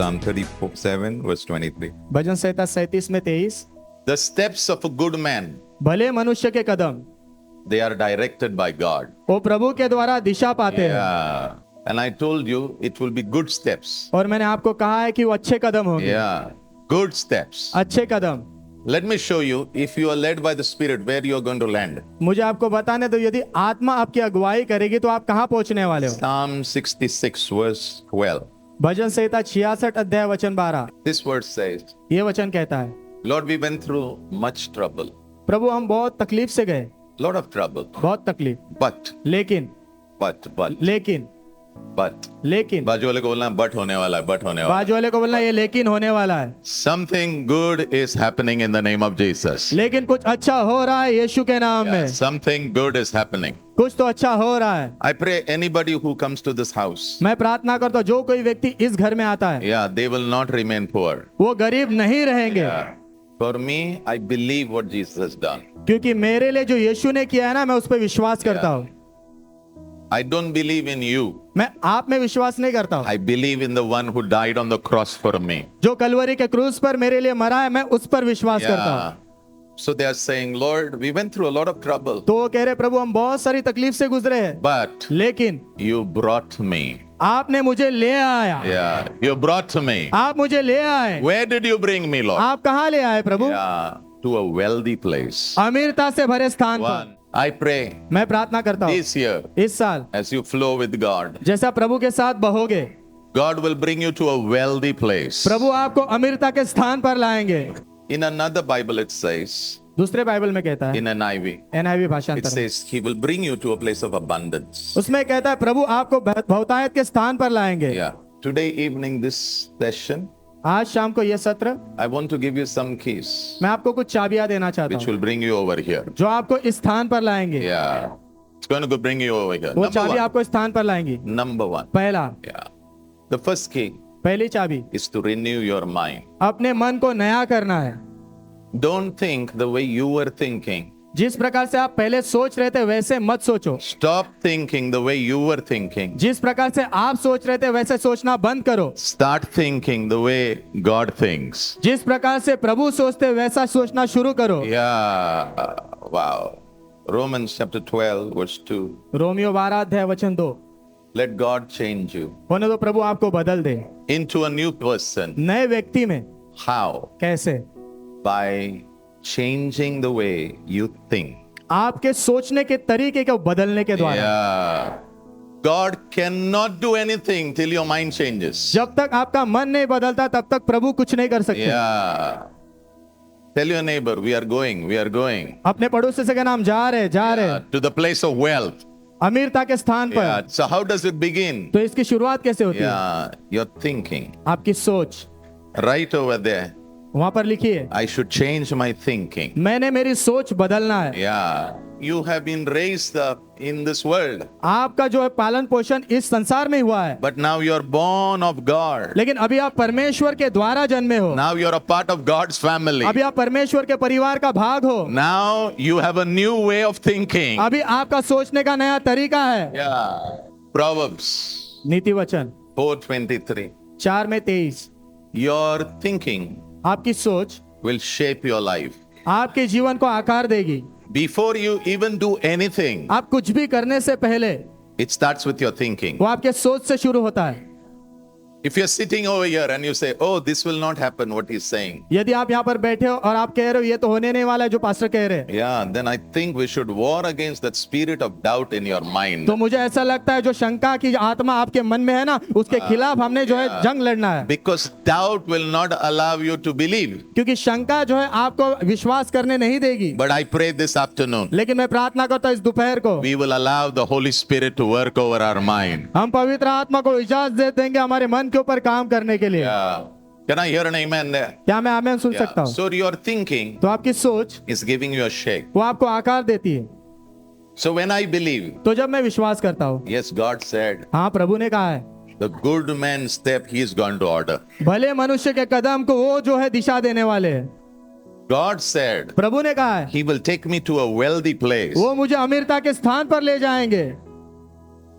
Psalm 37, verse 23. भजन संहिता 37 में 23, The steps of a good man, भले मनुष्य के कदम they are directed by God. वो प्रभु के द्वारा दिशा पाते हैं। Yeah. And I told you it will be good steps. और मैंने आपको कहा है कि वो अच्छे कदम होंगे। Yeah. Good steps. अच्छे कदम। Let me show you, if you are led by the Spirit, where you are going to land. मुझे आपको बताने दो, यदि आत्मा आपकी अगुवाई करेगी तो आप कहाँ पहुंचने वाले हो। Psalm 66, verse 12. भजन संहिता 66 अध्याय वचन 12, This verse says, ये वचन कहता है, Lord, we went through much trouble. प्रभु हम बहुत तकलीफ से गए, Lot of trouble. बहुत तकलीफ, But, लेकिन बाजू वाले को बोलना बट होने वाला है, बट होने वाला है. बाजू वाले को बोलना ये लेकिन होने वाला है। Something good is happening in the name of Jesus. लेकिन कुछ अच्छा हो रहा है यीशु के नाम में। Something good is happening. कुछ तो अच्छा हो रहा है। I pray anybody who comes to this house, मैं प्रार्थना करता हूँ जो कोई व्यक्ति इस घर में आता है, yeah, they will not remain poor. वो गरीब नहीं रहेंगे। For me, I believe what Jesus has done. क्योंकि मेरे लिए जो यीशु ने किया है ना, मैं उस पर विश्वास करता हूँ। I don't believe in you. मैं आप में विश्वास नहीं करता हूँ। I believe in the one who died on the cross for me. जो कलवरी के क्रूस पर मेरे लिए मरा है, मैं उस पर विश्वास करता हूँ। So they are saying, Lord, we went through a lot of trouble. तो वो कह रहे प्रभु हम बहुत सारी तकलीफ से गुजरे हैं, But लेकिन you brought me. आपने मुझे ले आया। Yeah, you brought me. आप मुझे ले आए। Where did you bring me, Lord? आप कहाँ ले आए प्रभु? Yeah, to a wealthy place. अमीरता से भरे स्थान पर। One, I pray मैं प्रार्थना करता हूँ this year, इस साल as you flow with God, जैसा प्रभु के साथ बहोगे, God will bring you to a wealthy place. प्रभु आपको अमीरता के स्थान पर लाएंगे। In another Bible it says, दूसरे बाइबल में कहता है, in NIV, NIV it भाषांतर, says He will bring you to a place of abundance. उसमें कहता है प्रभु आपको बहुतायत के स्थान पर लाएंगे। Yeah. Today evening, this session, आज शाम को यह सत्र, I want to give you some keys मैं आपको कुछ चाबियां देना चाहता which हूँ will bring you over here. जो आपको इस स्थान पर लाएंगे। Yeah. It's going to bring you over here. वो Number चाबी one. आपको इस स्थान पर लाएंगी। Number one. पहला, Yeah. The first key पहली चाबी is to renew your mind. अपने मन को नया करना है। Don't think the way you were thinking. जिस प्रकार से आप पहले सोच रहे थे वैसे मत सोचो। Stop thinking the way you were thinking. जिस प्रकार से आप सोच रहे थे वैसे सोचना बंद करो। Start thinking the way God thinks. जिस प्रकार से प्रभु सोचते वैसा सोचना शुरू करो। Yeah. Wow. Romans chapter 12 verse 2. Romeo 12 अध्याय वचन 2, Let God change you होने दो प्रभु आपको बदल दे into a new person. नए व्यक्ति में। How? कैसे? By changing the way you think. आपके सोचने के तरीके को बदलने के द्वारा। Yeah. God cannot do anything till your mind changes. जब तक आपका मन नहीं बदलता तब तक प्रभु कुछ नहीं कर सकते। Yeah. Tell your neighbor, we are going. अपने पड़ोसी से कहना हम जा रहे To the place of wealth. अमीरता के स्थान पर। Yeah. So how does it begin? तो इसकी शुरुआत कैसे होती है? Yeah. Your thinking. आपकी सोच। Right over there. वहां पर लिखिए, I should change my thinking. मैंने मेरी सोच बदलना है। Yeah. You have been raised up in this world. आपका जो है पालन पोषण इस संसार में हुआ है, But now you are born of God. लेकिन अभी आप परमेश्वर के द्वारा जन्मे हो। Now you are a part of God's family. अभी आप परमेश्वर के परिवार का भाग हो। Now you have a new way of thinking. अभी आपका सोचने का नया तरीका है। Yeah. Proverbs नीति वचन 4:23. 4 में 23, Your thinking आपकी सोच will shape your life. आपके जीवन को आकार देगी। Before you even do anything, आप कुछ भी करने से पहले it starts with your thinking. वो आपके सोच से शुरू होता है। If you're sitting over here and you say, oh, this will not happen, what he's saying. यदि आप यहाँ पर बैठे हो और आप कह रहे हो ये तो होने नहीं वाला है जो पास्टर कह रहे हैं, Yeah, then I think we should war against that spirit of doubt in your mind. तो मुझे ऐसा लगता है जो शंका की आत्मा आपके मन में है ना, उसके खिलाफ हमने जो है जंग लड़ना है। Because doubt will not allow you to believe. क्योंकि शंका जो है आपको विश्वास करने नहीं देगी। But I pray this afternoon, लेकिन मैं प्रार्थना करता हूँ इस दोपहर को we will allow the Holy Spirit to work over our mind. हम पवित्र आत्मा को इजाजत दे देंगे हमारे मन के ऊपर काम करने के लिए। Yeah. Can I hear an amen there? क्या मैं आमीन सुन सकता Yeah. हूँ? So your thinking तो आपकी सोच is giving you a shape. वो आपको आकार देती है। So when I believe, तो जब मैं विश्वास करता हूँ, yes, God said, हाँ प्रभु ने कहा है, the good man's step he is going to order. भले मनुष्य के कदम को वो जो है दिशा देने वाले हैं। God said, प्रभु ने कहा है he will take me to a wealthy place. वो मुझे अमीरता के स्थान पर ले जाएंगे।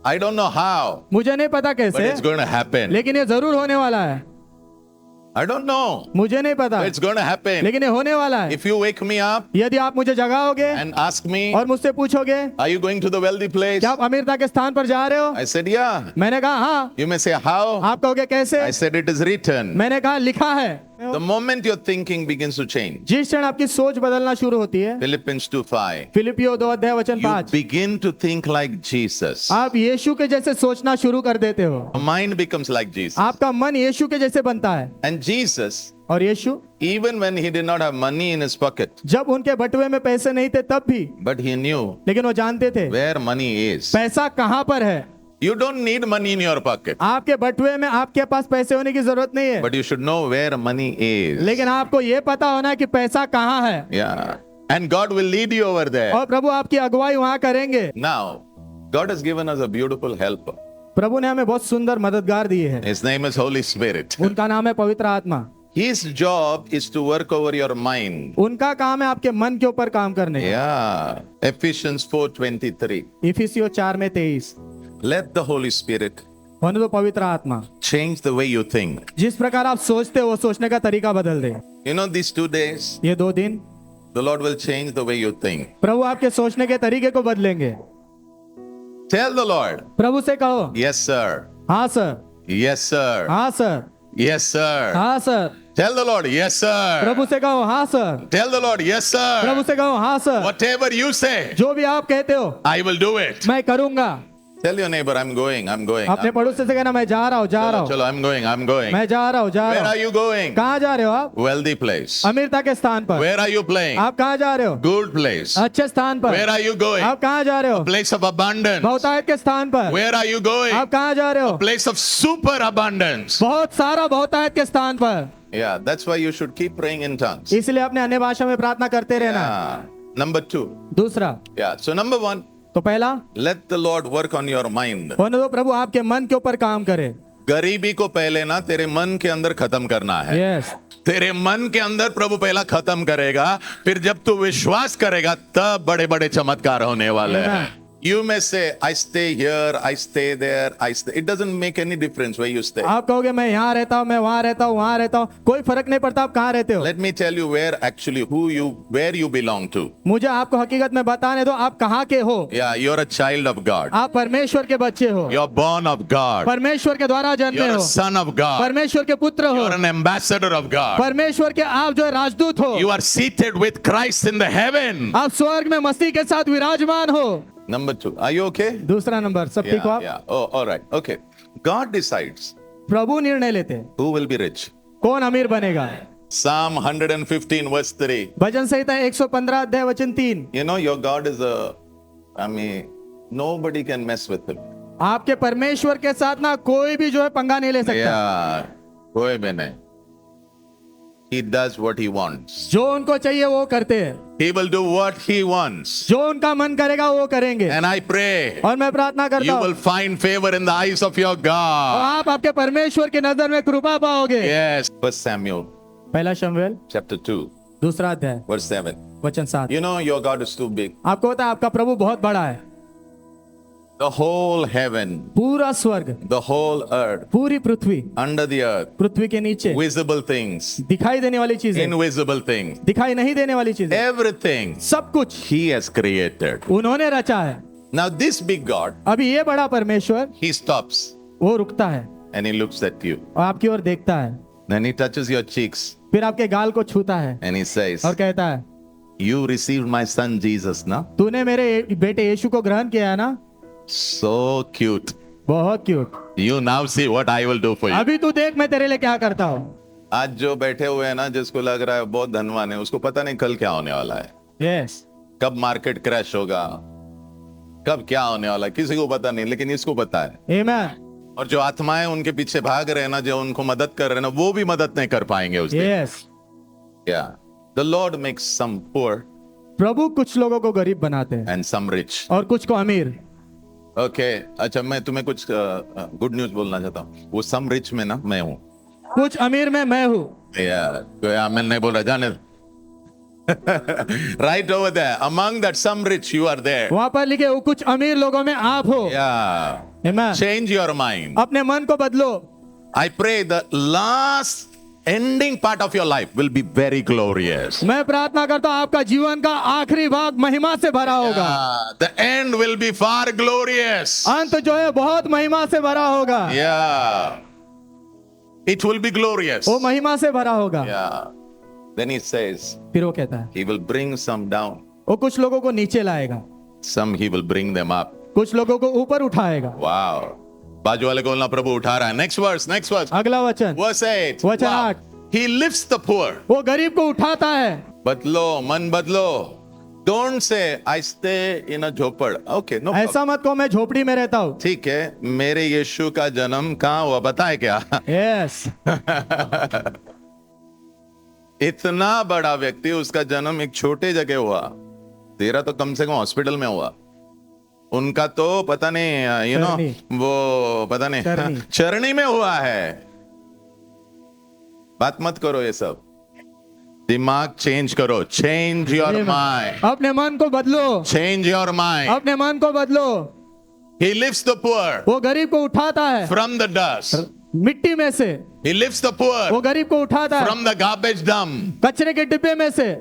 I don't know how, मुझे नहीं पता but कैसे, it's going to happen. लेकिन ये जरूर होने वाला है। I don't know. मुझे नहीं पता, It's going to happen. लेकिन ये होने वाला है। If you wake me up यदि आप मुझे जगाओगे and ask me, और मुझसे पूछोगे are you going to the wealthy place? क्या आप अमीरता के स्थान पर जा रहे हो, I said, yeah. मैंने कहा हाँ। You may say, how? आप कहोगे कैसे, I said, it is written. मैंने कहा लिखा है। The moment your thinking begins to change, जिस क्षण आपकी सोच बदलना शुरू होती है, Philippians 2:5, फिलिपियो 2:5 you begin to think like Jesus. आप यीशु के जैसे सोचना शुरू कर देते हो, Your mind becomes like Jesus. आपका मन यीशु के जैसे बनता है। And Jesus, और यीशु even when he did not have money in his pocket, जब उनके बटुए में पैसे नहीं थे तब भी, but he knew लेकिन वो जानते थे where money is. पैसा कहाँ पर है। You don't need money in your pocket, आपके बटुए में आपके पास पैसे होने की जरूरत नहीं है, but you should know where money is. लेकिन आपको ये पता होना है कि पैसा कहाँ है। Yeah. And God will lead you over there. और प्रभु आपकी अगुवाई वहाँ करेंगे। Now, God has given us a beautiful helper. प्रभु ने हमें बहुत सुंदर मददगार दिए हैं, His name is Holy Spirit. उनका नाम है पवित्र आत्मा। His job is to work over your mind. उनका काम है आपके मन के ऊपर काम करने। Yeah. Ephesians 4:23. इफिसियों 4:23, Let the Holy Spirit होने दो पवित्र आत्मा change the way you think. जिस प्रकार आप सोचते हो सोचने का तरीका बदल दे। You know, these 2 days, ये 2 दिन the Lord will change the way you think. प्रभु आपके सोचने के तरीके को बदलेंगे। Tell the Lord, प्रभु से कहो yes, sir. हाँ सर, Yes, sir. हाँ सर, Yes, sir. हाँ sir. Tell the Lord, yes, sir. प्रभु से कहो हाँ sir, Tell the Lord, yes, sir. प्रभु से कहो हाँ सर। Whatever you say, जो भी आप कहते हो I will do it. मैं करूंगा। Tell your neighbor, I'm going. अपने पड़ोसी से कहना मैं जा रहा हूँ, जा रहा Chalo, हूँ, chalo, I'm going. मैं जा रहा हूँ, जा Where रहा are हूँ। you going? कहाँ जा रहे हो आप? Wealthy place. अमीरता के स्थान पर। Where are you playing? आप कहाँ जा रहे हो? Good place. अच्छे स्थान पर। Where are you going? आप कहाँ जा रहे हो? Place of abundance. बहुतायत के स्थान पर। Where are you going? आप कहाँ जा रहे हो? Place of super abundance. बहुत सारा बहुतायत के स्थान पर। Yeah, that's why you should keep praying in tongues. इसलिए अपने अन्य भाषा में प्रार्थना करते रहना। Yeah. Number 2. दूसरा, Yeah. So number 1, तो पहला, let the Lord work on your mind. होने दो प्रभु आपके मन के ऊपर काम करे। गरीबी को पहले ना तेरे मन के अंदर खत्म करना है। यस, तेरे मन के अंदर प्रभु पहला खत्म करेगा, फिर जब तू विश्वास करेगा तब बड़े बड़े चमत्कार होने वाले हैं। Amen. You may say, I stay here, I stay there, I stay. It doesn't make any difference where you stay. आप कहोगे मैं यहाँ रहता हूँ, मैं वहाँ रहता हूँ, वहाँ रहता हूँ, कोई फर्क नहीं पड़ता आप कहाँ रहते हो। Let me tell you where you belong to. मुझे आपको हकीकत में बताने दो आप कहाँ के हो। Yeah, you're a child of God. आप परमेश्वर के बच्चे हो, You're born of God. परमेश्वर के द्वारा जन्मे You're a हो, son of God. परमेश्वर के पुत्र हो, You're an ambassador of God. परमेश्वर के आप जो है राजदूत हो, You are seated with Christ in the heaven. आप स्वर्ग में मसीह के साथ विराजमान हो। Number 2. Are you okay? दूसरा नंबर, सब ठीक हो Yeah, आप? yeah. Oh, all right. Okay. God decides प्रभु निर्णय लेते हैं who will be rich. कौन अमीर बनेगा। Psalm 115 verse 3. Bhajan Samhita 115 You know, your God is nobody can mess with him. आपके परमेश्वर के साथ ना कोई भी जो है पंगा नहीं ले सकता। Yeah. कोई भी नहीं. He does what he wants. जो उनको चाहिए वो करते हैं, He will do what he wants. जो उनका मन करेगा वो करेंगे। And I pray और मैं प्रार्थना करता you हूँ will find favor in the eyes of your God. आप आपके परमेश्वर की नजर में कृपा पाओगे। Yes. 1 Samuel पहला शमूएल chapter 2 दूसरा अध्याय verse 7. वचन 7। You know your God is too big. आपको पता है आपका प्रभु बहुत बड़ा है। The whole heaven, पूरा स्वर्ग, the whole earth, पूरी पृथ्वी, under the earth, पृथ्वी के नीचे visible things, दिखाई देने वाली चीजें, invisible things, दिखाई नहीं देने वाली चीजें, everything सब कुछ he has created. उन्होंने रचा है। Now this big God, अभी ये बड़ा परमेश्वर he stops वो रुकता है and he looks at you. और आपकी ओर देखता है, Then he touches your cheeks फिर आपके गाल को छूता है and he says, और कहता है you received my son Jesus, na? तूने मेरे बेटे यीशु को ग्रहण किया है ना। So cute. बहुत cute. You now see what I will do for you. अभी तू देख मैं तेरे लिए क्या करता हूँ। आज जो बैठे हुए हैं ना, जिसको लग रहा है बहुत धनवान है, उसको पता नहीं कल क्या होने वाला है, यस, कब मार्केट क्रैश होगा, कब क्या होने वाला है, किसी को पता नहीं, लेकिन इसको पता है। आमेन। और जो आत्माएं उनके पीछे भाग रहे हैं ना, जो उनको मदद कर रहे हैं ना, वो भी मदद नहीं कर पाएंगे उस दिन। Yes, Yeah. The Lord makes some poor प्रभु कुछ लोगों को गरीब बनाते हैं and some rich. और कुछ को अमीर। Okay. अच्छा, मैं तुम्हें कुछ गुड न्यूज बोलना चाहता हूँ। वो some rich में ना मैं हूँ। कुछ अमीर में मैं हूँ। Yeah. कोई आमेन नहीं बोल रहा, जाने दो। Right over there, among that some rich, you are there. वहां पर लिखे वो कुछ अमीर लोगों में आप हो। Yeah. Amen. Change your mind. अपने मन को बदलो। I pray the last ending part of your life will be very glorious. मैं प्रार्थना करता हूँ आपका जीवन का आखिरी भाग महिमा से भरा होगा। The end will be far glorious. अंत जो है बहुत महिमा से भरा होगा। Yeah. It will be glorious. वो महिमा से भरा होगा। Yeah. Then he says, फिर वो कहता है he will bring some down, वो कुछ लोगों को नीचे लाएगा, some he will bring them up. कुछ लोगों को ऊपर उठाएगा। Wow. बाजू वाले को बोलना प्रभु उठा रहा है. Next verse. अगला वचन Verse 8. वचन Wow. 8। He lifts the poor. वो गरीब को उठाता है। बदलो, मन बदलो. Don't say I stay in a झोपड़. Okay, no problem. ऐसा मत कहो मैं झोपड़ी में रहता हूँ। ठीक है, मेरे यीशु का जन्म कहाँ हुआ बताए क्या? यस, इतना बड़ा व्यक्ति, उसका जन्म एक छोटे जगह हुआ। तेरा तो कम से कम हॉस्पिटल में हुआ। उनका तो पता नहीं, वो पता नहीं चरनी में हुआ है। बात मत करो ये सब, दिमाग चेंज करो। चेंज योर माइंड, अपने मन को बदलो। Change your mind. अपने मन को बदलो। He lifts the poor वो गरीब को उठाता है from the dust. मिट्टी में से। He lifts the poor वो गरीब को उठाता है from the garbage dump. कचरे के डिब्बे में से,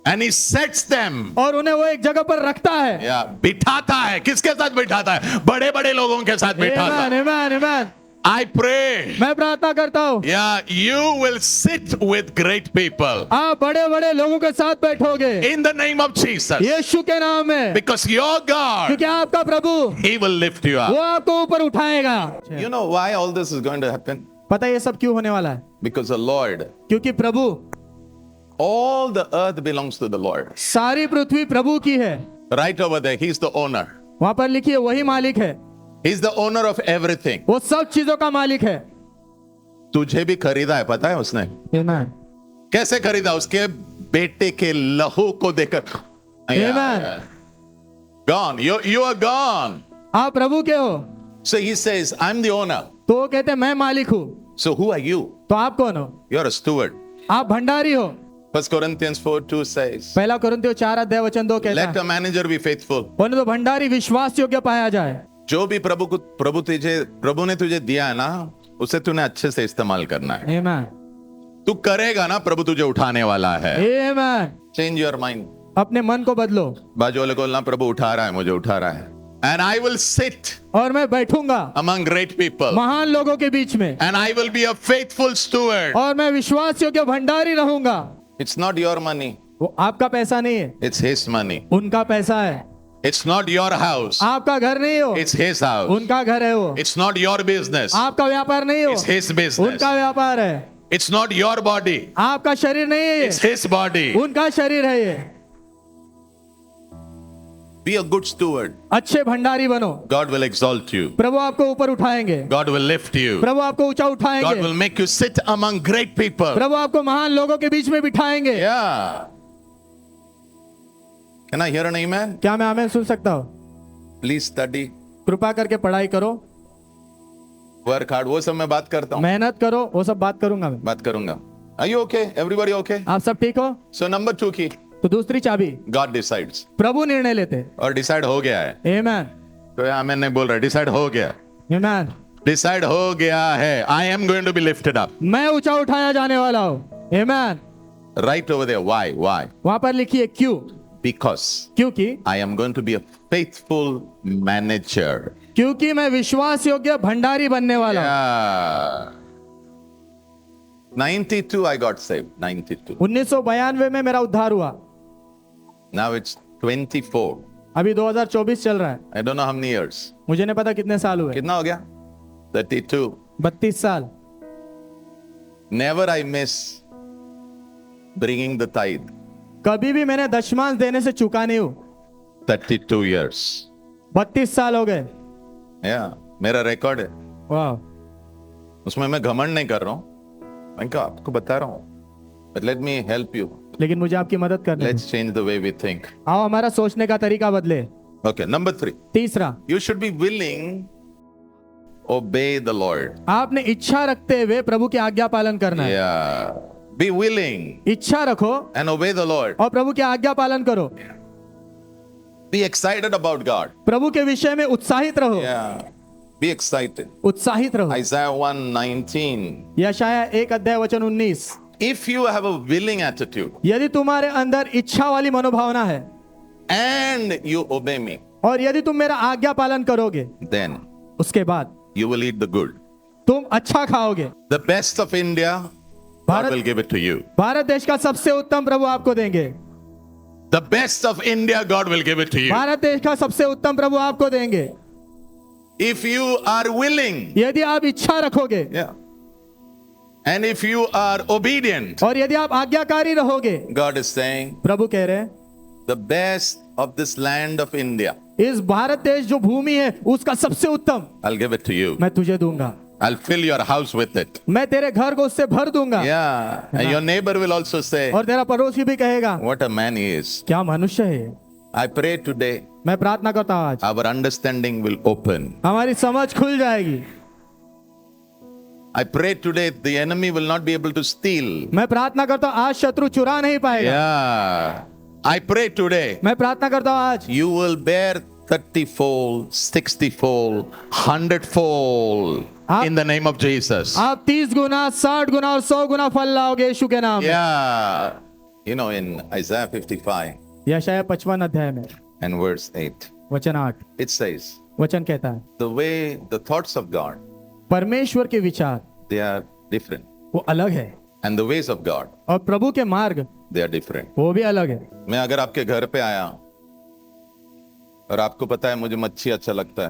And he sets them. और उन्हें वो एक जगह पर रखता है। बिठाता है। किसके साथ बिठाता है? बड़े बड़े लोगों के साथ बिठाता है। आमेन, आमेन। I pray, मैं प्रार्थना करता हूँ you will sit with great people आप बड़े बड़े लोगों के साथ बैठोगे in the name of Jesus. यीशु के नाम में, Because your God, क्योंकि आपका प्रभु He will lift you up. वो आपको ऊपर उठाएगा। You know why all this is going to happen? पता है ये सब क्यों होने वाला है? Because the Lord, क्योंकि प्रभु, all the earth belongs to the Lord. सारी पृथ्वी प्रभु की है। Right over there, He's the owner. वहां पर लिखिए वही मालिक है। He's the owner of everything. वो सब चीजों का मालिक है। तुझे भी खरीदा है, पता है उसने? कैसे खरीदा? उसके बेटे के लहू को देकर। Amen. Gone. You are gone. आप प्रभु के हो। So he says, I'm the owner. तो वो कहते हैं मैं मालिक हूँ। So who are you? तो आप कौन हो? You're a steward. आप भंडारी हो। 1 Corinthians 4:2 says, पहला कोरिन्थियों 4:2 कहता let है a manager be faithful. उन्हें तो भंडारी विश्वास योग्य पाया जाए। जो भी प्रभु ने तुझे दिया है ना, उसे तूने अच्छे से इस्तेमाल करना है। Amen. तू करेगा ना, प्रभु तुझे उठाने वाला है। Amen. Change your mind. अपने मन को बदलो। बाजू वाले को बोलना, प्रभु उठा रहा है, मुझे उठा रहा है। And I will sit और मैं बैठूंगा among great people. महान लोगों के बीच में, And I will be a faithful steward. और मैं विश्वास योग्य भंडारी रहूंगा। It's not your money. वो आपका पैसा नहीं है, It's his money. उनका पैसा है। It's not your house. आपका घर नहीं हो, It's his house. उनका घर है वो। It's not your business. आपका व्यापार नहीं हो, It's his business. उनका व्यापार है। It's not your body. आपका शरीर नहीं है ये, It's his body. उनका शरीर है ये। Be a good steward. अच्छे भंडारी बनो। God will exalt you. प्रभु आपको ऊपर उठाएंगे, God will lift you. प्रभु आपको ऊंचा God उठाएंगे, will make you sit among great people. प्रभु आपको महान लोगों के बीच में बिठाएंगे। Yeah. Can I hear an amen? क्या मैं आमेन सुन सकता हूँ? Please study. कृपा करके पढ़ाई करो, Work hard. वो सब मैं बात करता हूँ. मेहनत करो, वो सब बात करूंगा मैं। बात करूंगा. Are you okay? Everybody okay? आप सब ठीक हो? So number 2 key. तो दूसरी चाबी God decides. प्रभु निर्णय लेते। और डिसाइड हो गया है. आमेन, तो आमेन नहीं बोल रहा, डिसाइड हो गया. आमेन। डिसाइड हो गया है. I am going to be lifted up. मैं ऊंचा उठाया जाने वाला हूँ। आमेन। Right over there. Why? Why? वहां पर लिखिए क्यों? Because क्योंकि I am going to be a faithful manager. क्योंकि मैं विश्वास योग्य भंडारी बनने वाला हूँ। Yeah. 92 I got saved. 92. 1992 में मेरा उद्धार हुआ। Now it's 24. अभी 2024 चल रहा है। I don't know how many years. मुझे नहीं पता कितने साल हुए। कितना हो गया? 32. 32 साल। Never I miss bringing the tithe. कभी भी मैंने दशमांश देने से चूका नहीं हूँ। 32 years. 32 साल हो गए। Yeah. मेरा रिकॉर्ड है। वाह। उसमें मैं घमंड नहीं कर रहा हूँ। मैं आपको बता रहा हूँ। But let me help you. लेकिन मुझे आपकी मदद करनी है। Let's change the way we think. आओ हमारा सोचने का तरीका बदले। Okay. Number 3. तीसरा, You should be willing obey the Lord. आपने इच्छा रखते हुए प्रभु की आज्ञा पालन करना है। Yeah. Be willing इच्छा रखो and obey the Lord. और प्रभु की आज्ञा पालन करो। Be excited about God. प्रभु के विषय में उत्साहित रहो। Yeah. Be excited. उत्साहित रहो। Isaiah 1:19. यशाया 1:19। If you have a willing attitude यदि तुम्हारे अंदर इच्छा वाली मनोभावना है and you obey me, और यदि तुम मेरा आज्ञा पालन करोगे, then उसके बाद you will eat the good. तुम अच्छा खाओगे। The best of India, God Bharat- will give it to you. Bharat देश का सबसे उत्तम प्रभु आपको देंगे। The best of India, God will give it to you. Bharat देश का सबसे उत्तम प्रभु आपको देंगे If you are willing, यदि आप इच्छा रखोगे yeah, and if you are obedient, और यदि आप आज्ञाकारी रहोगे। God is saying, प्रभु कह रहे हैं the best of this land of India, इस भारत देश जो भूमि है उसका सबसे उत्तम I'll give it to you. मैं तुझे दूंगा। I'll fill your house with it. मैं तेरे घर को उससे भर दूंगा। Yeah, and your neighbor will also say, और तेरा पड़ोसी भी कहेगा what a man he is. क्या मनुष्य है। I pray today, मैं प्रार्थना करता हूँ आज our understanding will open. हमारी समझ खुल जाएगी। I pray today, the enemy will not be able to steal. मैं प्रार्थना करता हूँ आज शत्रु चुरा नहीं पाएगा। Yeah. I pray today, मैं प्रार्थना करता हूँ आज you will bear 30-fold, 60-fold, 100-fold in the name of Jesus. आप 30 गुना 60 गुना और 100 गुना फल लाओगे यीशु के नाम में। Yeah. You know, in Isaiah 55 यशाया 55 अध्याय में and verse 8, वचन 8 it says, वचन कहता है the way, the thoughts of God, परमेश्वर के विचार they are different. वो अलग है And the ways of God, और प्रभु के मार्ग they are different. वो भी अलग है। मैं अगर आपके घर पे आया और आपको पता है मुझे मच्छी अच्छा लगता है,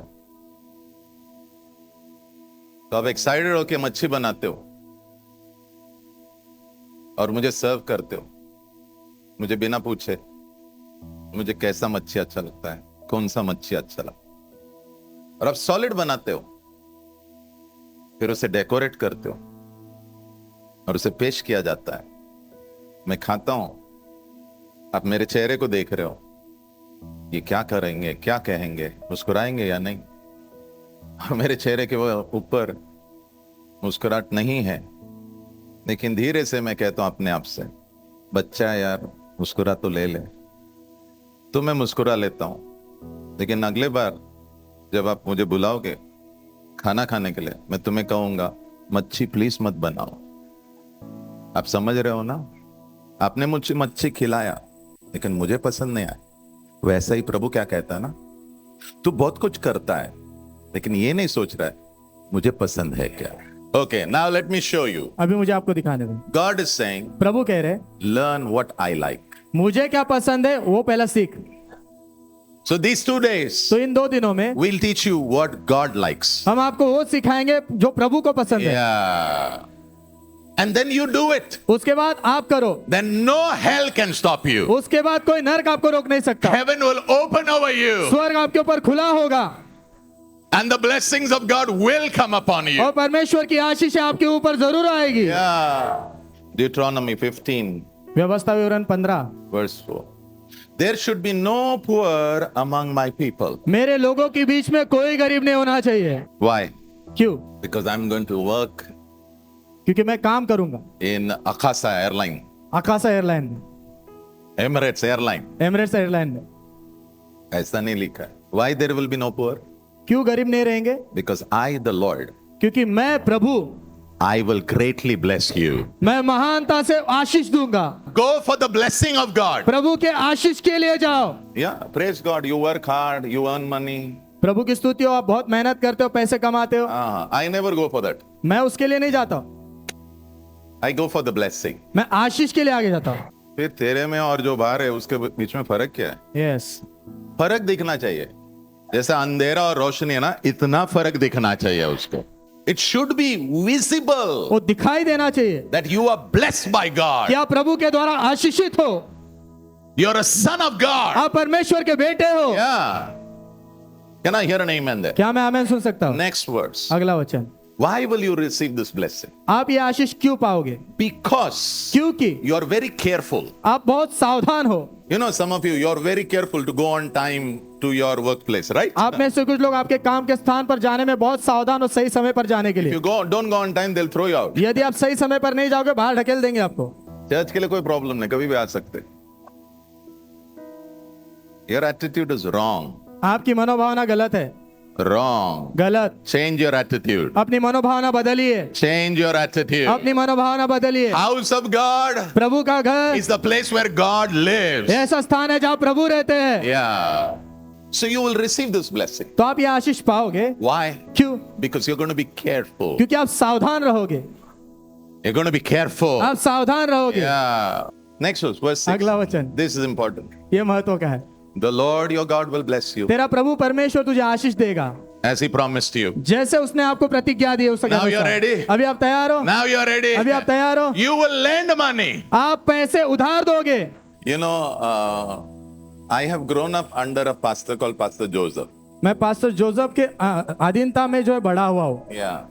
तो आप एक्साइटेड होके मच्छी बनाते हो और मुझे सर्व करते हो, मुझे बिना पूछे मुझे कैसा मच्छी अच्छा लगता है, कौन सा मच्छी अच्छा लगता है, और आप सॉलिड बनाते हो, फिर उसे डेकोरेट करते हो और उसे पेश किया जाता है। मैं खाता हूं, आप मेरे चेहरे को देख रहे हो, ये क्या करेंगे, क्या कहेंगे, मुस्कुराएंगे या नहीं, और मेरे चेहरे के वो ऊपर मुस्कुराहट नहीं है, लेकिन धीरे से मैं कहता हूं अपने आप से, बच्चा यार मुस्कुरा तो ले ले, तो मैं मुस्कुरा लेता हूं। लेकिन अगले बार जब आप मुझे बुलाओगे खाना खाने के लिए, मैं तुम्हें कहूंगा मच्छी प्लीज मत बनाओ। आप समझ रहे हो ना, आपने मुझे मच्छी खिलाया लेकिन मुझे पसंद नहीं आया। वैसा ही प्रभु क्या कहता है ना, तू बहुत कुछ करता है लेकिन ये नहीं सोच रहा है मुझे पसंद है क्या। Okay, now let me show you. अभी मुझे आपको दिखाने दो। गॉड इज सेइंग, प्रभु कह रहे लर्न व्हाट आई लाइक। मुझे क्या पसंद है वो पहला सीख। सो दीस 2 days तो इन 2 दिनों में we'll teach you what God likes. हम आपको वो सिखाएंगे जो प्रभु को पसंद है। Yeah. And then you do it. उसके बाद आप करो, Then no hell can stop you. उसके बाद कोई नरक आपको रोक नहीं सकता। Heaven will open over you. स्वर्ग आपके ऊपर खुला होगा And the blessings of God will come upon you. और परमेश्वर की आशीष आपके ऊपर जरूर आएगी। Yeah. Deuteronomy 15 व्यवस्था विवरण 15 verse 4. There should be no poor among my people. मेरे लोगों के बीच में कोई गरीब नहीं होना चाहिए। Why? क्यों? Because I'm going to work क्योंकि मैं काम करूंगा in Akasa Airline, आकाशा एयरलाइन में, Emirates Airline. एमिरेट्स एयरलाइन में। ऐसा नहीं लिखा है। Why there will be no poor? क्यों गरीब नहीं रहेंगे? Because I, the Lord, क्योंकि मैं प्रभु, I will greatly bless you. मैं महानता से आशीष दूंगा। Go for the blessing of God. प्रभु के आशीष के लिए जाओ। Yeah, praise God. You work hard, you earn money. प्रभु की स्तुति हो, आप बहुत मेहनत करते हो, पैसे कमाते हो। I never go for that. मैं उसके लिए नहीं जाता हूँ, I go for the blessing. मैं आशीष के लिए आगे जाता हूँ। फिर तेरे में और जो बाहर है उसके बीच में फर्क क्या है? यस, फर्क दिखना चाहिए। जैसा अंधेरा और रोशनी है ना, इतना फर्क दिखना चाहिए उसको। It should be visible वो दिखाई देना चाहिए that you are blessed by God. कि आप प्रभु के द्वारा आशीषित हो, You're a son of God. आप परमेश्वर के बेटे हो। Yeah. Can I hear an amen there? क्या मैं आमेन सुन सकता हूँ? Next verse. अगला वचन, Why will you receive this blessing? आप ये आशीष क्यों पाओगे? Because क्योंकि you are very careful. आप बहुत सावधान हो। You know, some of you, you're very careful to go on time to your workplace, right? आप में से कुछ लोग आपके काम के स्थान पर जाने में बहुत सावधान और सही समय पर जाने के If लिए। you don't go on time, they'll throw you out. यदि आप सही समय पर नहीं जाओगे बाहर ढकेल देंगे आपको। चर्च के लिए कोई प्रॉब्लम नहीं, कभी भी आ सकते। Your attitude is wrong. आपकी मनोभावना गलत है। Wrong. गलत। Change your attitude. अपनी मनोभावना बदलिए, Change your attitude. अपनी मनोभावना बदलिए। House of God प्रभु का घर is the place where God lives. ऐसा स्थान है जहाँ प्रभु रहते हैं। Yeah. So you will receive this blessing. तो आप ये आशीष पाओगे। Why? क्यों? Because you're going to be careful. क्योंकि आप सावधान रहोगे, You're going to be careful. आप सावधान रहोगे। Yeah. Next verse 6. अगला वचन, This is important. ये महत्व का है। The Lord your God will bless you तेरा प्रभु परमेश्वर तुझे आशीष देगा, as he promised you. जैसे उसने आपको प्रतिज्ञा दी है उसके Now you're अनुसार। ready? अभी आप तैयार हो? Now you're ready. अभी आप तैयार हो? You will lend money. आप पैसे उधार दोगे। You know, I have grown up under a pastor called Pastor Joseph. मैं पास्टर जोसेफ के अधीनता में जो है बड़ा हुआ हूँ। Yeah.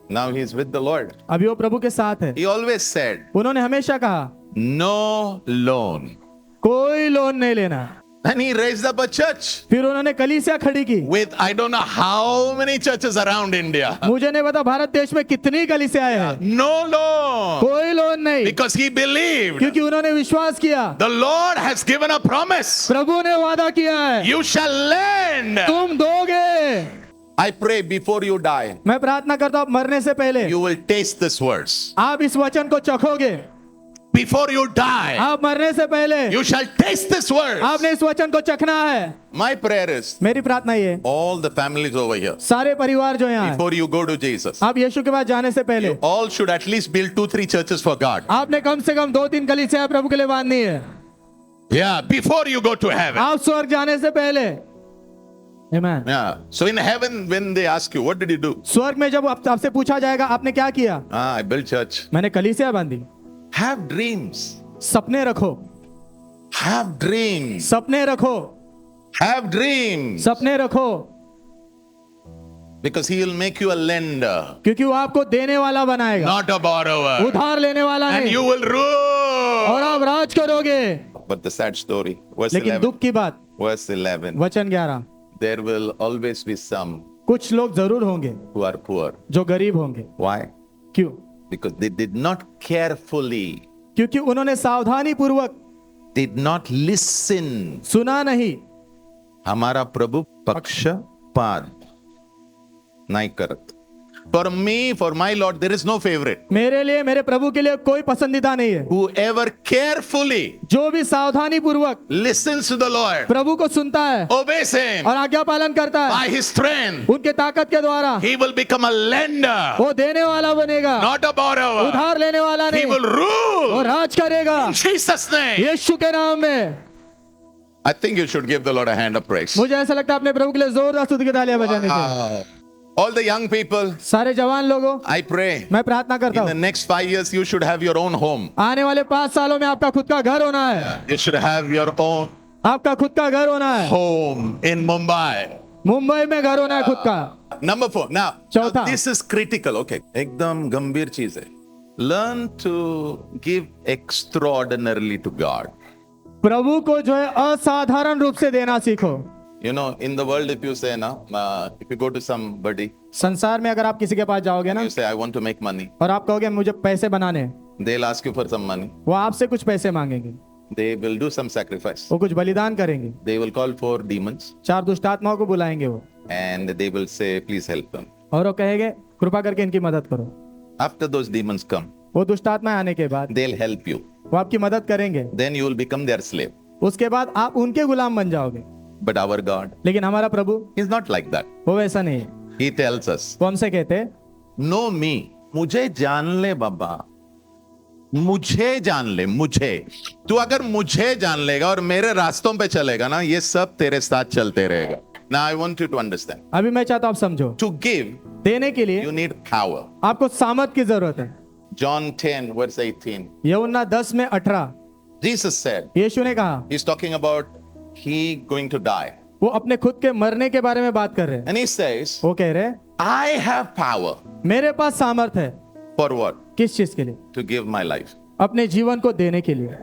Now he's with the Lord. अभी वो प्रभु के साथ है। He always said, उन्होंने हमेशा कहा no loan. कोई लोन नहीं लेना। And he raised up a church फिर उन्होंने कलीसिया खड़ी की। with I don't know how many churches around India. मुझे नहीं पता भारत देश में कितनी कलीसियाएं हैं। No loan. कोई लोन नहीं, Because he believed क्योंकि उन्होंने विश्वास किया the Lord has given a promise. प्रभु ने वादा किया है You shall lend. तुम दोगे। I pray before you die, मैं प्रार्थना करता हूँ मरने से पहले you will taste this verse. आप इस वचन को चखोगे। Before you die, आप मरने से पहले you shall taste this verse. आपने इस वचन को चखना है। My prayer is मेरी प्रार्थना ये, all the families over here, सारे परिवार जो यहाँ हैं, before you go to Jesus, आप यीशु के पास जाने से पहले all should at least build 2-3 churches for God. आपने कम से कम 2-3 कलीसिया प्रभु के लिए बांधनी है। Yeah, before you go to heaven. आप स्वर्ग जाने से पहले। Amen. Yeah. So in heaven, when they ask you, what did you do? स्वर्ग में जब आपसे पूछा जाएगा आपने क्या किया, I built church. मैंने कलीसिया बांधी। Have dreams. सपने रखो, Have dreams. सपने रखो, Have dreams. सपने रखो, Because he will make you a lender, क्योंकि वो आपको देने वाला बनाएगा, not a borrower. उधार लेने वाला And नहीं, you will और rule. आप राज करोगे। But the sad story, verse लेकिन 11. दुख की बात, Verse 11. वचन 11, There will always be some कुछ लोग जरूर होंगे who are poor. जो गरीब होंगे। Why? क्यों? Because they did not carefully, क्योंकि उन्होंने सावधानी पूर्वक did not listen. सुना नहीं। हमारा प्रभु पक्षपात नहीं करत. For me, for my Lord, there is no favorite. मेरे लिए, मेरे प्रभु के लिए कोई पसंदीदा नहीं है। Whoever carefully जो भी सावधानी पूर्वक listens to the Lord, प्रभु को सुनता है obeys Him और आज्ञा पालन करता है by His strength, उनके ताकत के द्वारा, He will become a lender, वो देने वाला बनेगा, not a borrower. उधार लेने वाला He नहीं, will वो rule राज करेगा in Jesus' name. यीशु के नाम में। I think you should give the Lord a hand of praise. मुझे ऐसा लगता है अपने प्रभु के लिए जोरदार स्तुति की तालियां बजाने चाहिए। All the young people, सारे जवान लोगों, I pray मैं प्रार्थना करता in the हूँ next 5 years you should have your own home. आने वाले 5 सालों में आपका खुद का घर होना है, You should have your own आपका खुद का घर होना है, home in Mumbai. मुंबई में घर होना है खुद का। Number 4. Now चौथा। this is critical. Okay. एकदम गंभीर चीज है. Learn to give extraordinarily to God. प्रभु को जो है असाधारण रूप से देना सीखो। You know, in the world, if you say, if you go to somebody, संसार में अगर आप किसी के पास जाओगे ना you say, I want to make money. और आप कहोगे मुझे पैसे बनाने हैं, They'll ask you for some money. वो आपसे कुछ पैसे मांगेंगे, They will do some sacrifice. वो कुछ बलिदान करेंगे, They will call for demons 4 दुष्ट आत्माओं को बुलाएंगे वो, and they will say, please help them. और वो कहेंगे कृपा करके इनकी मदद करो। After those demons come, वो दुष्ट आत्माएं आने के बाद they'll help you. वो आपकी मदद करेंगे, Then you will become their slave. उसके बाद आप उनके गुलाम बन जाओगे। But our God लेकिन हमारा प्रभु is not like that. वो वैसा नहीं है। He tells us, वो हमसे कहते हैं know me. मुझे जान ले बाबा, मुझे जान ले, मुझे। तू अगर मुझे जान लेगा और मेरे रास्तों पे चलेगा ना, ये सब तेरे साथ चलते रहेगा। Now I want you to understand. अभी मैं चाहता हूं आप समझो, To give, देने के लिए you need power. आपको सामर्थ की जरूरत है। John 10 verse 18. यूहन्ना 10 में 18 Jesus said, यीशु ने कहा, he's talking about he going to die. वो अपने खुद के मरने के बारे में बात कर रहे हैं। And he says, वो कह रहे हैं I have power. मेरे पास सामर्थ है। For what? किस चीज के लिए? To give my life. अपने जीवन को देने के लिए।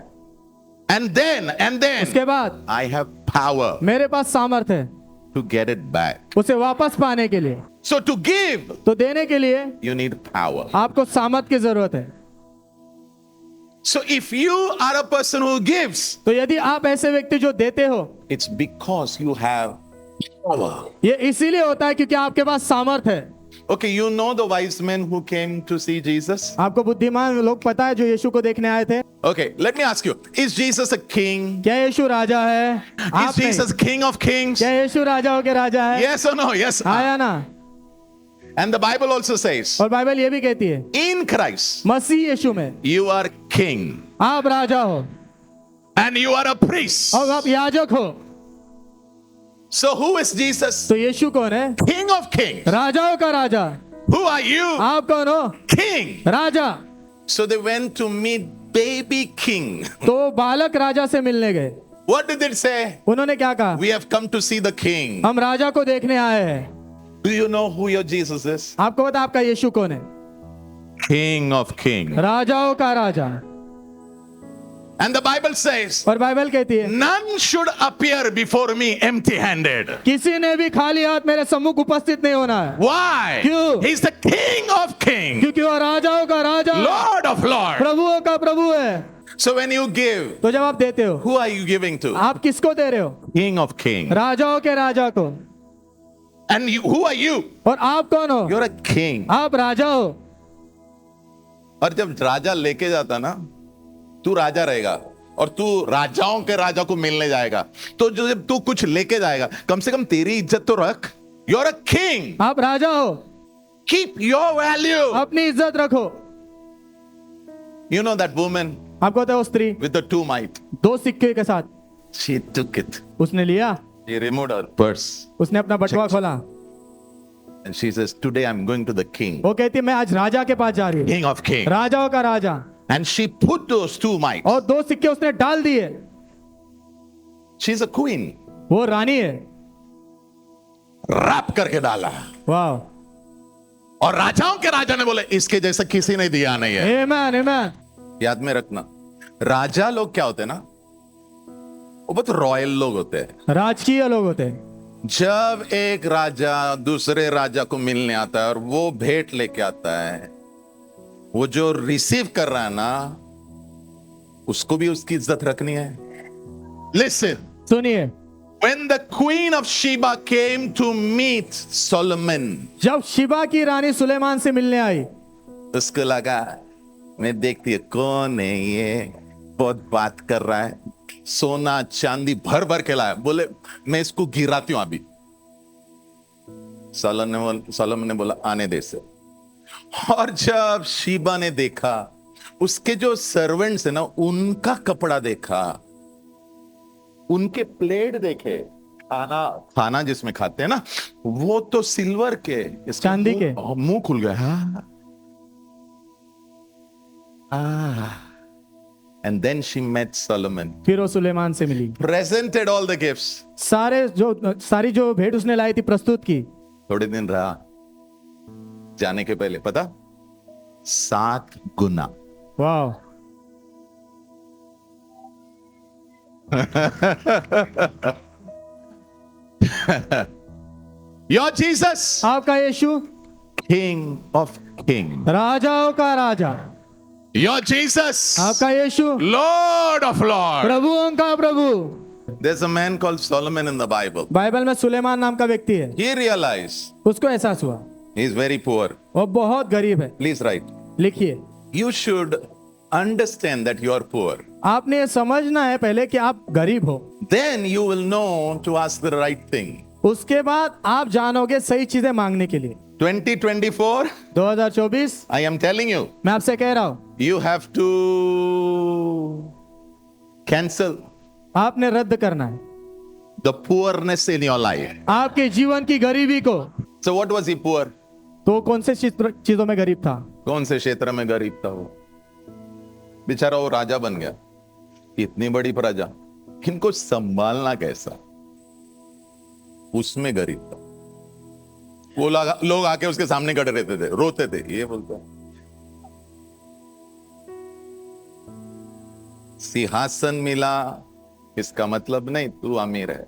And then, उसके बाद I have power मेरे पास सामर्थ है to get it back. उसे वापस पाने के लिए। So to give, तो देने के लिए you need power. आपको सामर्थ की जरूरत है। So if you are a person who gives, तो यदि आप ऐसे व्यक्ति जो देते हो, it's because you have power. ये इसीलिए होता है क्योंकि आपके पास सामर्थ है। Okay, you know the wise men who came to see Jesus? आपको बुद्धिमान लोग पता है जो यीशु को देखने आए थे। Okay, let me ask you, is Jesus a king? क्या यीशु राजा है? Is आप नहीं। Jesus king of kings? क्या यीशु राजाओं के राजा है? Yes or no? Yes. आया ना। And the Bible also says, और बाइबल ये भी कहती है in Christ, मसीह यीशु में you are king आप राजा हो and you are a priest. और आप याजक हो। So who is Jesus? तो यीशु कौन है? King of kings. राजाओं का राजा। Who are you? आप कौन हो? King. Raja. So they went to meet baby king. तो बालक राजा से मिलने गए। What did it say? उन्होंने क्या कहा? We have come to see the king. हम राजा को देखने आए हैं। Do you know who your Jesus is? आपको पता आपका यीशु कौन है? King of kings. राजाओं का राजा। And the Bible says, और बाइबल कहती है none should appear before me empty-handed. किसी ने भी खाली हाथ मेरे सम्मुख उपस्थित नहीं होना है। Why? क्यों? He's the King of kings, क्योंकि वो राजाओं का राजा, Lord of lords. प्रभुओं का प्रभु है। So when you give, तो जब आप देते हो, who are you giving to? आप किसको दे रहे हो? King of kings. राजाओं के राजा को। And who are you? और आप कौन हो? You're a king. आप राजा हो। और जब राजा लेके जाता ना, तू राजा रहेगा और तू राजाओं के राजा को मिलने जाएगा, तो जब तू कुछ लेके जाएगा, कम से कम तेरी इज्जत तो रख। You're a king. आप राजा हो। Keep your value. अपनी इज्जत रखो। You know that woman आपको पता है वो स्त्री with the 2 mites. 2 सिक्के के साथ She took it. उसने लिया, She removed her purse उसने अपना बटुआ खोला। and she says, "Today I'm going to the king, वो कहती है मैं आज राजा के पास जा रही हूँ, king of kings." राजाओं का राजा। And she put those 2 mites. और 2 सिक्के उसने डाल दिए। She's a queen. वो रानी है। रैप करके डाला वाह। और राजाओं के राजा ने बोले, इसके जैसा किसी ने दिया नहीं है। आमेन आमेन। याद में रखना, राजा लोग क्या होते हैं ना, वो बहुत रॉयल लोग होते हैं। राजकीय लोग होते हैं। जब एक राजा दूसरे राजा को मिलने आता है और वो भेंट लेके आता है, वो जो रिसीव कर रहा है ना, उसको भी उसकी इज्जत रखनी है। Listen, सुनिए, when the queen of Sheba came to meet Solomon, जब शिबा की रानी सुलेमान से मिलने आई, उसको लगा, मैं देखती है कौन है ये, बहुत बात कर रहा है, सोना चांदी भर भर के लाया, बोले मैं इसको गिराती हूं अभी। सोलोमन ने बोला आने दे से। और जब शीबा ने देखा, उसके जो सर्वेंट्स है ना, उनका कपड़ा देखा, उनके प्लेट देखे, खाना जिसमें खाते हैं ना, वो तो सिल्वर के, चांदी के। मुंह खुल गया। And then she met Solomon. फिर वो सुलेमान से मिली, Presented all the gifts. सारी जो भेंट उसने लाई थी प्रस्तुत की। थोड़े दिन रहा, जाने के पहले पता 7 गुना। वाह। Your Jesus, आपका यीशु King of kings. राजाओं का राजा, Your Jesus, आपका यीशु Lord of lords. प्रभुओं का प्रभु। There's a man called Solomon in the Bible. Bible में सुलेमान नाम का व्यक्ति है। He realized उसको एहसास हुआ he is very poor. वो बहुत गरीब है। Please write. लिखिए, You should understand that you are poor. आपने ये समझना है पहले कि आप गरीब हो, Then you will know to ask the right thing. उसके बाद आप जानोगे सही चीजें मांगने के लिए। 2024, 2024 I am telling you, मैं आपसे कह रहा हूं, you have to cancel आपने रद्द करना है the poorness in your life. आपके जीवन की गरीबी को। So what was he poor? तो कौन से चीजों में गरीब था? कौन से क्षेत्र में गरीब था वो? बेचारा वो राजा बन गया, इतनी बड़ी प्रजा, इनको संभालना कैसा, उसमें गरीब था। वो लोग आके उसके सामने खड़े रहते थे, रोते थे, ये बोलते सिंहासन मिला इसका मतलब नहीं तू अमीर है,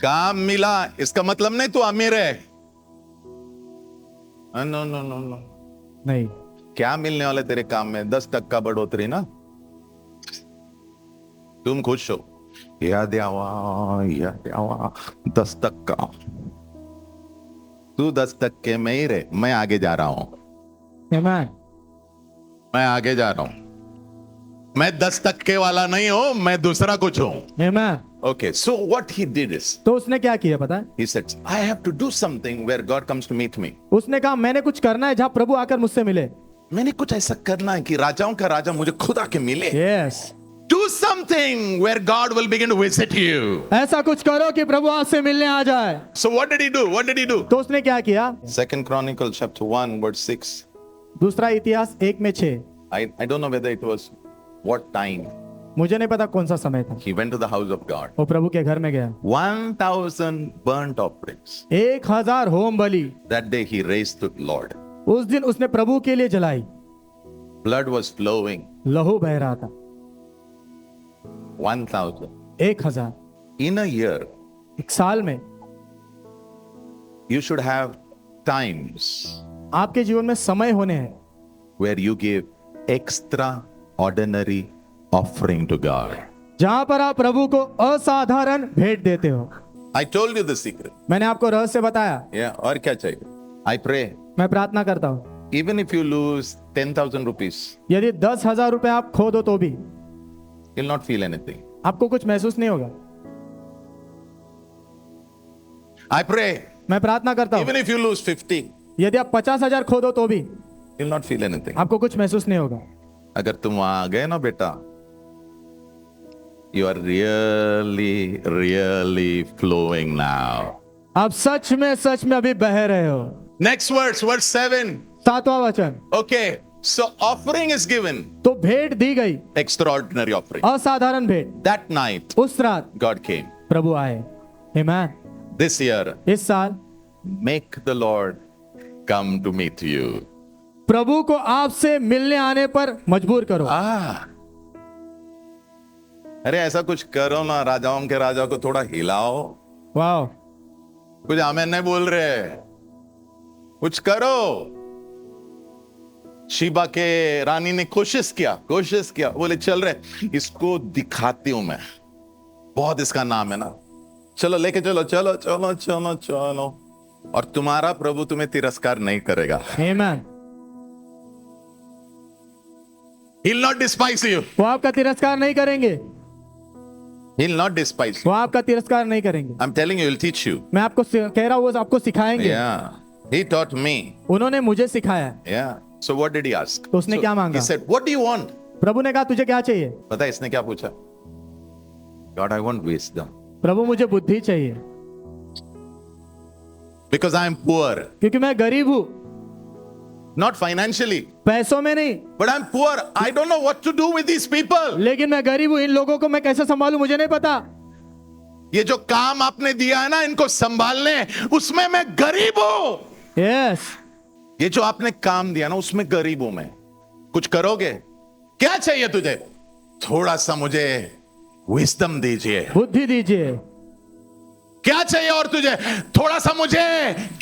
काम मिला इसका मतलब नहीं तू अमीर है। नो नो नो नो, नहीं। क्या मिलने वाले तेरे काम में? 10% बढ़ोतरी ना, तुम खुश हो, या द्यावा 10 टक्का तू 10 टक्के में ही रहे, मैं आगे जा रहा हूं, Amen. मैं आगे जा रहा हूं, मैं 10 टक्के वाला नहीं हूं, मैं दूसरा कुछ हूं. Amen. Okay, so what he did is तो उसने क्या किया पता है? he said, I have to do something where God comes to meet me. उसने कहा मैंने कुछ करना है जहां प्रभु आकर मुझसे मिले. मैंने कुछ ऐसा करना है कि राजाओं का राजा मुझे खुद आके मिले. Yes. Do something where God will begin to visit you. ऐसा कुछ करो कि प्रभु आपसे मिलने आ जाए. So what did he do? What did he do? तो उसने क्या किया? Second Chronicles chapter 1 verse 6. दूसरा इतिहास 1:6. I don't know whether it was what time. मुझे नहीं पता कौन सा समय था. He went to the house of God. वो प्रभु के घर में गया. 1,000 burnt offerings. 1000 home Bali That day he raised to the Lord. उस दिन उसने प्रभु के लिए जलाई. Blood was flowing. लहू बह रहा था. 1,000. 1000. In a year, एक साल में you should have times आपके जीवन में समय होने हैं where you give extraordinary offering to God. जहां पर आप प्रभु को असाधारण भेंट देते हो. I told you the secret. मैंने आपको रहस्य बताया. Yeah, और क्या चाहिए? I pray. मैं प्रार्थना करता हूं Even if you lose 10,000 rupees, यदि 10,000 रुपए आप खो दो तो भी you'll not feel anything. आपको कुछ महसूस नहीं होगा. I pray. मैं प्रार्थना करता हूं Even if you lose 50, यदि आप 50,000 खो दो तो भी you'll not feel anything. आपको कुछ महसूस नहीं होगा. अगर तुम वहां आ गए ना बेटा, you are really, really flowing now. आप सच में अभी बह रहे हो. Next verse, verse 7. 7वां वचन. Okay, so offering is given. तो भेंट दी गई, Extraordinary offering. असाधारण भेंट. That night, उस रात God came. प्रभु आए. Amen. This year, इस साल make the Lord come to meet you. प्रभु को आपसे मिलने आने पर मजबूर करो. अरे ऐसा कुछ करो ना, राजाओं के राजा को थोड़ा हिलाओ. वाह. कुछ आमेन नहीं बोल रहे, कुछ करो. शीबा के रानी ने कोशिश किया, बोले चल रहे, इसको दिखाती हूं मैं, बहुत इसका नाम है ना, चलो लेके चलो, चलो चलो चलो चलो. और तुम्हारा प्रभु तुम्हें तिरस्कार नहीं करेगा. Amen. He'll not despise you. वो आपका तिरस्कार नहीं करेंगे. He'll not despise you. वो आपका तिरस्कार नहीं करेंगे. I'm telling you, he'll teach you. मैं आपको कह रहा हूँ वो आपको सिखाएंगे. Yeah. He taught me. उन्होंने मुझे सिखाया. Yeah. So what did he ask? तो उसने क्या मांगा? He said, what do you want? प्रभु ने कहा तुझे क्या चाहिए? पता है इसने क्या पूछा? God, I want wisdom. प्रभु मुझे बुद्धि चाहिए. Because I am poor. क्योंकि मैं गरीब हूँ. Not financially. पैसों में नहीं. But I'm poor. I don't know what to do with these people. लेकिन मैं गरीब हूँ, इन लोगों को मैं कैसे संभालूं मुझे नहीं पता. ये जो काम आपने दिया है ना इनको संभालने, उसमें मैं गरीब हूं. Yes. ये जो आपने काम दिया ना उसमें गरीब हूं मैं. कुछ करोगे? क्या चाहिए तुझे? थोड़ा सा मुझे विजडम दीजिए. बुद्धि दीजिए. क्या चाहिए और तुझे? थोड़ा सा मुझे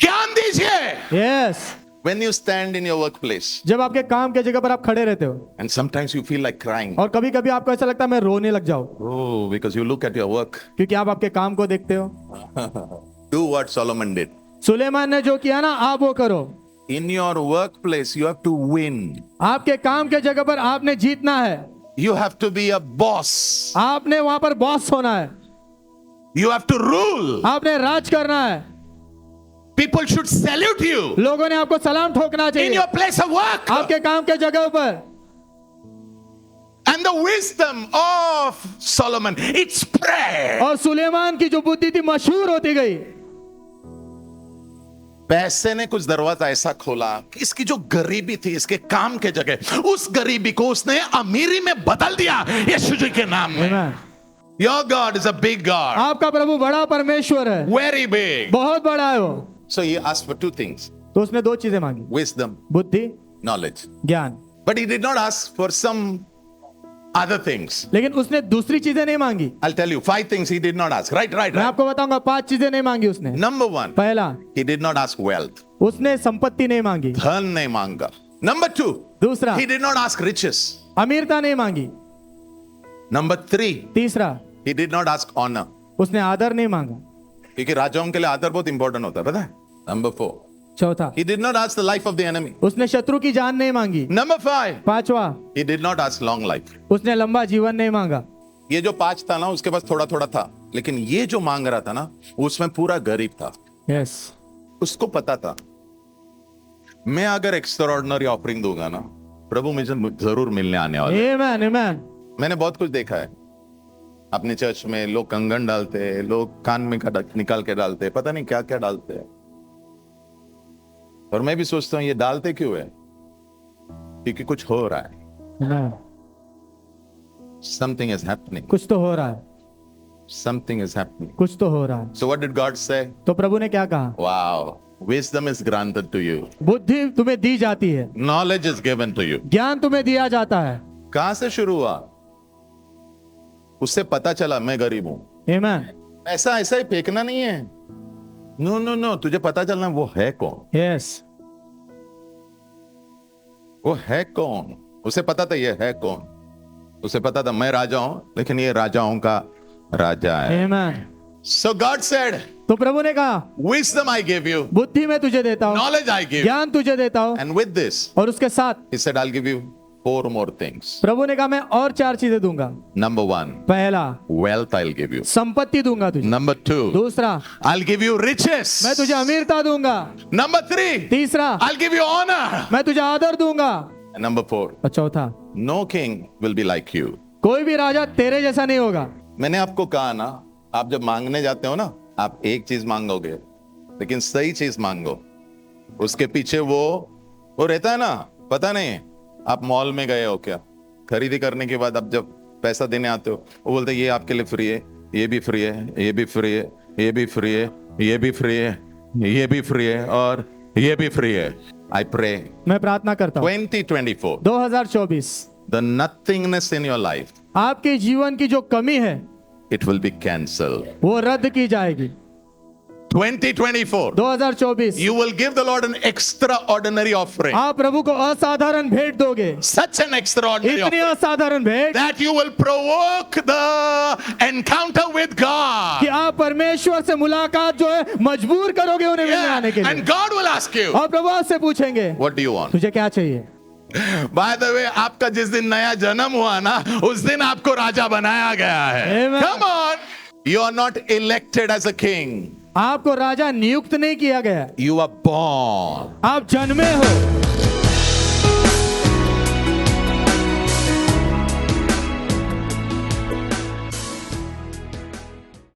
ज्ञान दीजिए. Yes. When you stand in your workplace, जब आपके काम के जगह पर आप खड़े रहते हो, and sometimes you feel like crying. और कभी कभी आपको ऐसा लगता है मैं रोने लग जाऊं. Oh, because you look at your work. क्योंकि आप आपके काम को देखते हो. Do what Solomon did. Suleman ने जो किया ना आप वो करो. In your workplace, you have to win. आपके काम के जगह पर आपने जीतना है. You have to be a boss. आपने वहां पर बॉस होना है. You have to rule. आपने राज करना है. People should salute you. लोगों ने आपको सलाम ठोकना In चाहिए your place of work. आपके काम के जगह पर. And the wisdom of Solomon, it's prayer. और सुलेमान की जो बुद्धि थी मशहूर होती गई. पैसे ने कुछ दरवाजा ऐसा खोला कि इसकी जो गरीबी थी इसके काम के जगह, उस गरीबी को उसने अमीरी में बदल दिया यीशु जी के नाम में. Amen. Your God is a big God. आपका प्रभु बड़ा परमेश्वर है. Very big. बहुत बड़ा है वो. So he asked for two things. तो उसने दो चीजें मांगी. Wisdom, बुद्धि, knowledge. ज्ञान. But he did not ask for some other things. लेकिन उसने दूसरी चीजें नहीं मांगी. I'll tell you 5 things he did not ask. Right. मैं आपको बताऊंगा 5 चीजें नहीं मांगी उसने. Number 1, पहला, he did not ask wealth. उसने संपत्ति नहीं मांगी. धन नहीं मांगा. Number 2, दूसरा, he did not ask riches. अमीरता नहीं मांगी. Number 3, तीसरा, He did not ask honor. उसने आदर नहीं मांगा। क्योंकि राजाओं के लिए आदर बहुत इंपॉर्टेंट होता है, पता है? Number 4. चौथा, He did not ask the life of the enemy. उसने शत्रु की जान नहीं मांगी। Number 5. पांचवा, He did not ask long life. उसने लंबा जीवन नहीं मांगा। ये जो 5 था ना, उसके पास थोड़ा थोड़ा था, लेकिन ये जो मांग रहा था ना, उसमें पूरा गरीब था। यस, उसको पता था, मैं अगर एक्स्ट्राऑर्डिनरी ऑफरिंग दूंगा ना, प्रभु मुझे जरूर मिलने आने वाला है। आमेन आमेन। मैंने बहुत कुछ देखा है अपने चर्च में। लोग कंगन डालते हैं, लोग कान में का निकाल के डालते हैं, पता नहीं क्या क्या डालते हैं। और मैं भी सोचता हूं ये डालते क्यों है? क्योंकि कुछ हो रहा है। आमेन। समथिंग इज हैपनिंग, कुछ तो हो रहा है, समथिंग इज हैपनिंग। कुछ तो हो रहा है। सो व्हाट डिड गॉड से? तो प्रभु ने क्या कहा? Wow, wisdom is granted to you, बुद्धि तुम्हें दी जाती है, knowledge is given to you. ज्ञान तुम्हें दिया जाता है। कहां से शुरू हुआ? उससे पता चला मैं गरीब हूं। आमेन। ऐसा ऐसा ही फेंकना नहीं है। नो नो नो, तुझे पता चलना वो है कौन। यस, वो है कौन? उसे पता था ये है कौन। उसे पता था मैं राजा हूं, लेकिन ये राजाओं का राजा है। आमेन। सो गॉड सेड, तो प्रभु ने कहा, विजडम आई गिव यू, बुद्धि मैं तुझे देता हूँ, नॉलेज आई गिव, ज्ञान तुझे देता हूँ, एंड विद दिस और उसके साथ he said I will give you 4 more things. प्रभु ने कहा मैं और 4 चीजें दूंगा। Number 1, पहला, wealth I'll give you. संपत्ति दूंगा तुझे। Number 2, दूसरा, I'll give you riches. मैं तुझे अमीरता दूंगा। Number 3, तीसरा, I'll give you honor. मैं तुझे आदर दूंगा। And number 4, और चौथा, no king will be like you. कोई भी राजा तेरे जैसा नहीं होगा। मैंने आपको कहा ना, आप जब मांगने जाते हो ना, आप एक चीज मांगोगे, लेकिन सही चीज मांगो। उसके पीछे वो रहता है ना, पता नहीं। आप मॉल में गए हो क्या, खरीदी करने के बाद अब जब पैसा देने आते हो, वो बोलते हैं ये आपके लिए फ्री है, ये भी फ्री है, ये भी फ्री है, ये भी फ्री है, ये भी फ्री है, ये भी फ्री है, और ये भी फ्री है। आई प्रे, मैं प्रार्थना करता हूँ 2024, 2024 the nothingness in your life, आपके जीवन की जो कमी है इट विल बी कैंसल। वो रद्द की जाएगी। 2024, 2024 you will give the Lord an extraordinary offering. आप प्रभु को असाधारण भेंट दोगे। Such an extraordinary इतनी offering असाधारण भेंट that you will provoke the encounter with God. कि आप परमेश्वर से मुलाकात जो है मजबूर करोगे उन्हें मिलने Yeah, आने के and लिए। God will ask you, और प्रभु आपसे पूछेंगे what do you want? तुझे क्या चाहिए। By the way, आपका जिस दिन नया जन्म हुआ ना, उस दिन आपको राजा बनाया गया है। Amen. Come on, you are not elected as a king. आपको राजा नियुक्त नहीं किया गया, You are born. आप जन्मे हो।